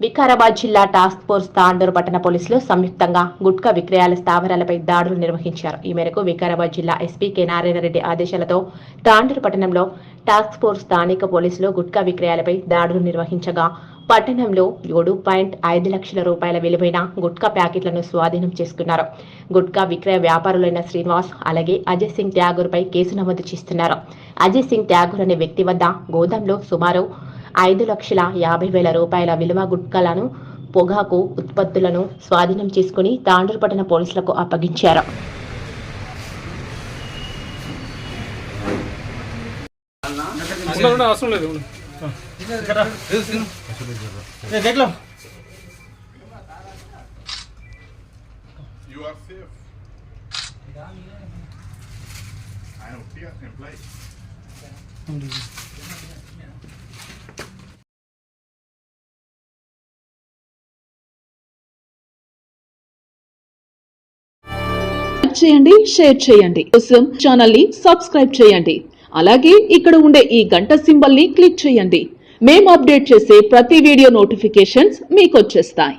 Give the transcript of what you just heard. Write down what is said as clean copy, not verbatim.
వికారాబాద్ జిల్లా task force Tandur పట్టణ పోలీసులు సంయుక్తంగా గుట్కా విక్రయాల స్థావరాలపై దాడులు నిర్వహించారు. ఈ మేరకు వికారాబాద్ జిల్లా ఎస్పీ కె నారాయణరెడ్డి ఆదేశాలతో తాండూరు పట్టణంలో టాస్క్ ఫోర్స్ స్థానిక పోలీసులు గుట్కా విక్రయాలపై దాడులు నిర్వహించగా పట్టణంలో 7.5 లక్షల రూపాయల విలువైన గుట్కా ప్యాకెట్లను స్వాధీనం చేసుకున్నారు. గుట్కా విక్రయ వ్యాపారులైన శ్రీనివాస్ అలాగే అజయ్ సింగ్ త్యాగూర్పై కేసు నమోదు చేస్తున్నారు. అజయ్ సింగ్ త్యాగూర్ అనే వ్యక్తి వద్ద గోదాంలో సుమారు 5,50,000 రూపాయల విలువ గుట్కాలను పొగాకు ఉత్పత్తులను స్వాధీనం చేసుకుని తాండూరు పట్టణ పోలీసులకు అప్పగించారు. చేయండి, షేర్ చేయండి. కోసం ఛానల్ ని సబ్స్క్రైబ్ చేయండి. అలాగే ఇక్కడ ఉండే ఈ గంట సింబల్ ని క్లిక్ చేయండి. మేము అప్డేట్ చేసే ప్రతి వీడియో నోటిఫికేషన్స్ మీకు వచ్చేస్తాయి.